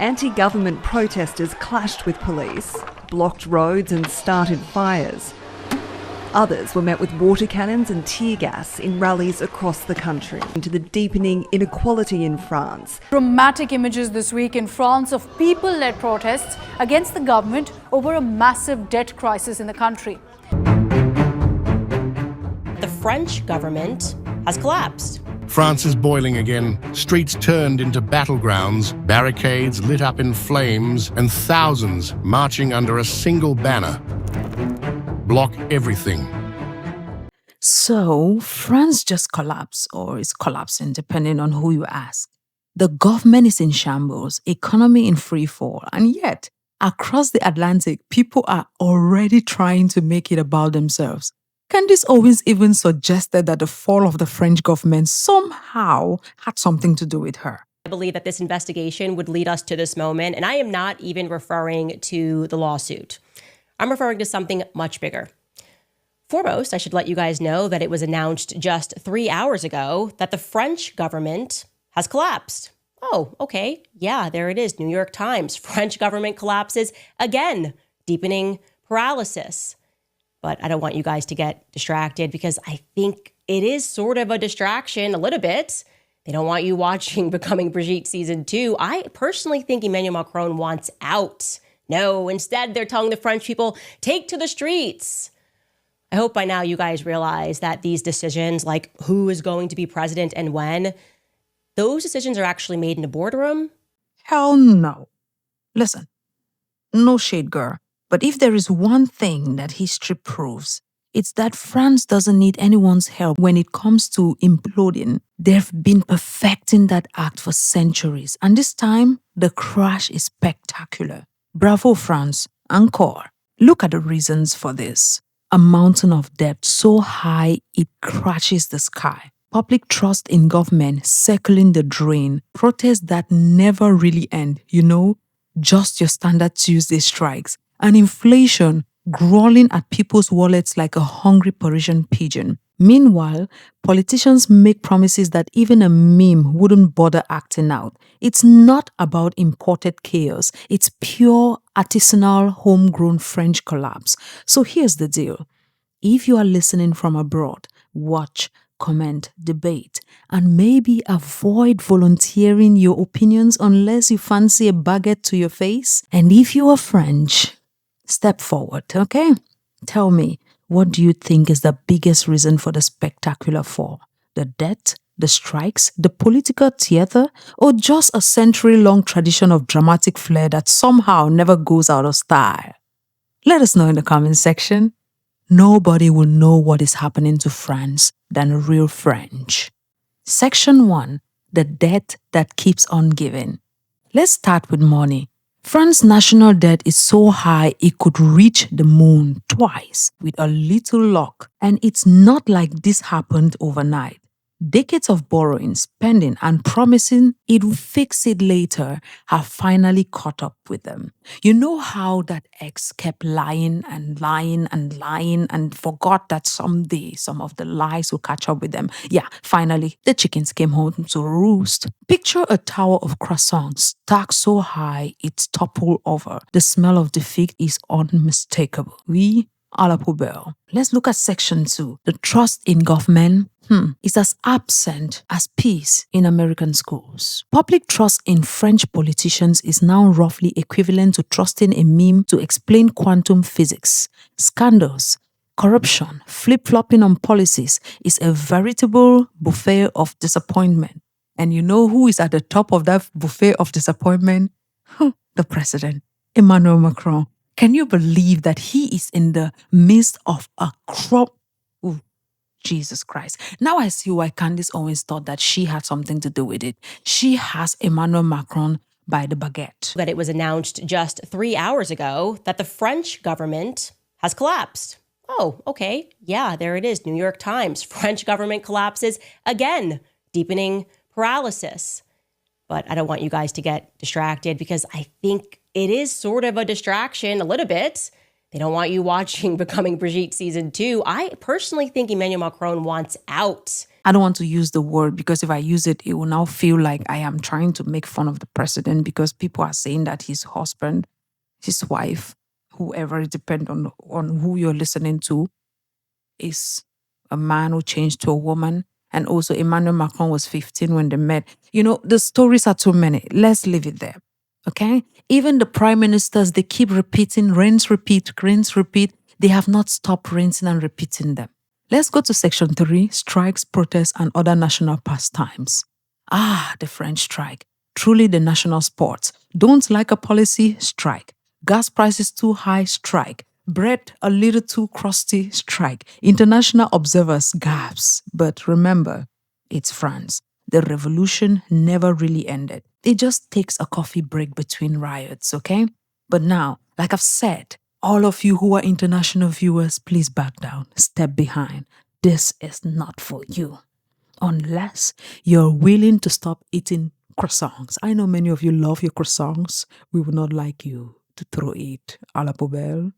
Anti-government protesters clashed with police, blocked roads and started fires. Others were met with water cannons and tear gas in rallies across the country into the deepening inequality in France. Dramatic images this week in France of people-led protests against the government over a massive debt crisis in the country. The French government has collapsed. France is boiling again, streets turned into battlegrounds, barricades lit up in flames, and thousands marching under a single banner. Block everything. So, France just collapsed, or is collapsing, depending on who you ask. The government is in shambles, economy in free fall, and yet, across the Atlantic, people are already trying to make it about themselves. Candace Owens even suggested that the fall of the French government somehow had something to do with her. I believe that this investigation would lead us to this moment, and I am not even referring to the lawsuit. I'm referring to something much bigger. Foremost, I should let you guys know that it was announced just 3 hours ago that the French government has collapsed. Oh, okay. Yeah, there it is. New York Times. French government collapses again, deepening paralysis. But I don't want you guys to get distracted because I think it is sort of a distraction a little bit. They don't want you watching Becoming Brigitte Season 2. I personally think Emmanuel Macron wants out. No, instead, they're telling the French people, take to the streets. I hope by now you guys realize that these decisions, like who is going to be president and when, those decisions are actually made in a boardroom. Hell no. Listen, no shade, girl. But if there is one thing that history proves, it's that France doesn't need anyone's help when it comes to imploding. They've been perfecting that act for centuries. And this time, the crash is spectacular. Bravo, France. Encore. Look at the reasons for this. A mountain of debt so high it crashes the sky. Public trust in government circling the drain. Protests that never really end, just your standard Tuesday strikes. And inflation growling at people's wallets like a hungry Parisian pigeon. Meanwhile, politicians make promises that even a meme wouldn't bother acting out. It's not about imported chaos. It's pure, artisanal, homegrown French collapse. So here's the deal. If you are listening from abroad, watch, comment, debate, and maybe avoid volunteering your opinions unless you fancy a baguette to your face. And if you are French, step forward, okay? Tell me, what do you think is the biggest reason for the spectacular fall? The debt, the strikes, the political theater, or just a century-long tradition of dramatic flair that somehow never goes out of style? Let us know in the comment section. Nobody will know what is happening to France than real French. Section 1. The debt that keeps on giving. Let's start with money. France's national debt is so high it could reach the moon twice with a little luck. And it's not like this happened overnight. Decades of borrowing, spending, and promising it will fix it later have finally caught up with them. You know how that ex kept lying and lying and lying and forgot that someday some of the lies will catch up with them. Yeah, finally, the chickens came home to roost. Picture a tower of croissants stacked so high it's toppled over. The smell of defeat is unmistakable. Oui, à la poubelle. Let's look at section 2. The trust in government is as absent as peace in American schools. Public trust in French politicians is now roughly equivalent to trusting a meme to explain quantum physics. Scandals, corruption, flip-flopping on policies is a veritable buffet of disappointment. And you know who is at the top of that buffet of disappointment? The president, Emmanuel Macron. Can you believe that he is in the midst of a crop? Ooh, Jesus Christ. Now I see why Candace Owens thought that she had something to do with it. She has Emmanuel Macron by the baguette. That it was announced just 3 hours ago that the French government has collapsed. Oh, okay. Yeah, there it is. New York Times. French government collapses again, deepening paralysis. But I don't want you guys to get distracted because I think it is sort of a distraction a little bit. They don't want you watching Becoming Brigitte Season 2. I personally think Emmanuel Macron wants out. I don't want to use the word because if I use it, it will now feel like I am trying to make fun of the president because people are saying that his husband, his wife, whoever, it depends on who you're listening to, is a man who changed to a woman. And also Emmanuel Macron was 15 when they met. The stories are too many. Let's leave it there. Okay? Even the prime ministers, they keep repeating, rinse, repeat, rinse, repeat. They have not stopped rinsing and repeating them. Let's go to section 3, strikes, protests, and other national pastimes. The French strike. Truly the national sport. Don't like a policy? Strike. Gas prices too high? Strike. Bread a little too crusty? Strike. International observers gasp. But remember, it's France. The revolution never really ended. It just takes a coffee break between riots, okay? But now, like I've said, all of you who are international viewers, please back down, step behind. This is not for you. Unless you're willing to stop eating croissants. I know many of you love your croissants. We would not like you to throw it à la poubelle.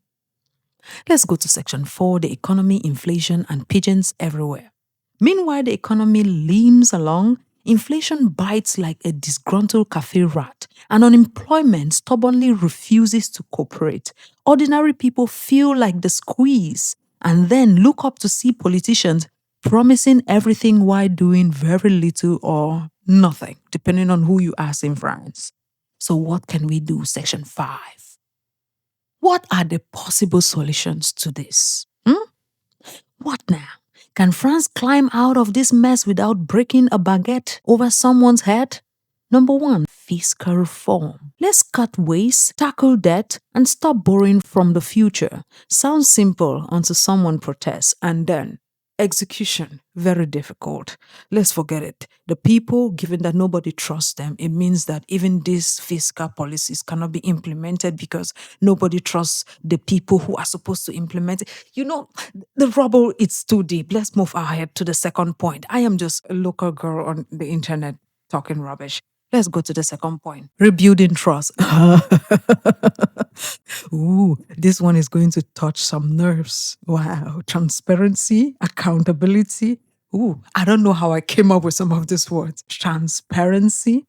Let's go to section 4, the economy, inflation, and pigeons everywhere. Meanwhile, the economy limps along. Inflation bites like a disgruntled cafe rat, and unemployment stubbornly refuses to cooperate. Ordinary people feel like the squeeze and then look up to see politicians promising everything while doing very little or nothing, depending on who you ask in France. So what can we do? Section 5. What are the possible solutions to this? What now? Can France climb out of this mess without breaking a baguette over someone's head? Number 1, fiscal reform. Let's cut waste, tackle debt, and stop borrowing from the future. Sounds simple until someone protests, and then execution, very difficult. Let's forget it. The people, given that nobody trusts them, it means that even these fiscal policies cannot be implemented because nobody trusts the people who are supposed to implement it. The rubble, it's too deep. Let's move ahead to the second point. I am just a local girl on the internet talking rubbish. Let's go to the second point. Rebuilding trust. Ooh, this one is going to touch some nerves. Wow. Transparency, accountability. Ooh, I don't know how I came up with some of these words. Transparency.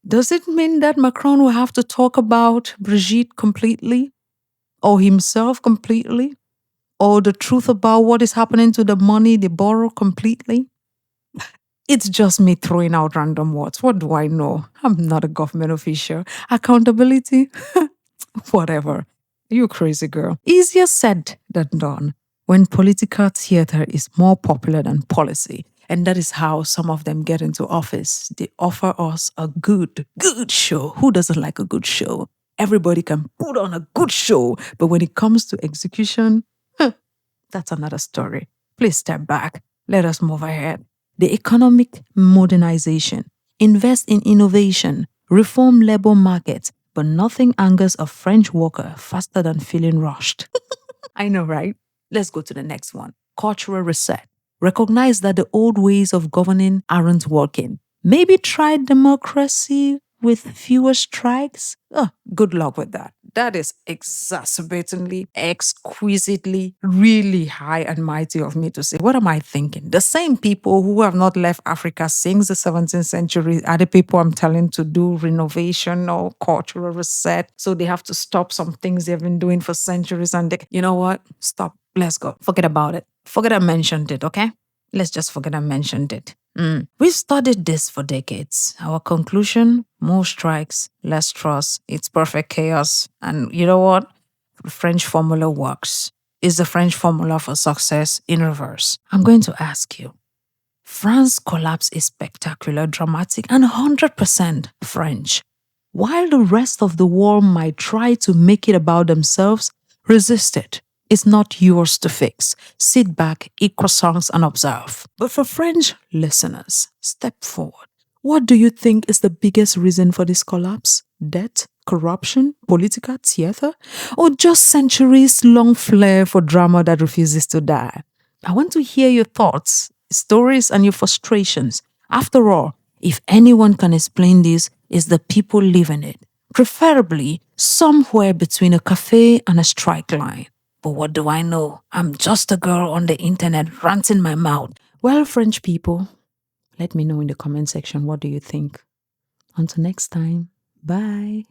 Does it mean that Macron will have to talk about Brigitte completely? Or himself completely? Or the truth about what is happening to the money they borrow completely? It's just me throwing out random words. What do I know? I'm not a government official. Accountability? Whatever. You crazy girl. Easier said than done when political theater is more popular than policy. And that is how some of them get into office. They offer us a good show. Who doesn't like a good show? Everybody can put on a good show. But when it comes to execution, that's another story. Please step back. Let us move ahead. The economic modernization. Invest in innovation. Reform labor markets. But nothing angers a French worker faster than feeling rushed. I know, right? Let's go to the next one. Cultural reset. Recognize that the old ways of governing aren't working. Maybe try democracy with fewer strikes. Good luck with that. That is exacerbatingly, exquisitely, really high and mighty of me to say. What am I thinking? The same people who have not left Africa since the 17th century are the people I'm telling to do renovation or cultural reset. So they have to stop some things they've been doing for centuries. And you know what? Stop. Let's go. Forget about it. Forget I mentioned it, okay? Let's just forget I mentioned it. We've studied this for decades. Our conclusion, more strikes, less trust, it's perfect chaos. And you know what? The French formula works. It's the French formula for success in reverse. I'm going to ask you, France's collapse is spectacular, dramatic, and 100% French. While the rest of the world might try to make it about themselves, resist it. It's not yours to fix. Sit back, eat croissants, and observe. But for French listeners, step forward. What do you think is the biggest reason for this collapse? Debt, corruption, political theater, or just centuries-long flair for drama that refuses to die? I want to hear your thoughts, stories, and your frustrations. After all, if anyone can explain this, it's the people living it. Preferably somewhere between a cafe and a strike line. But what do I know? I'm just a girl on the internet ranting my mouth. Well, French people, let me know in the comment section, what do you think? Until next time, bye.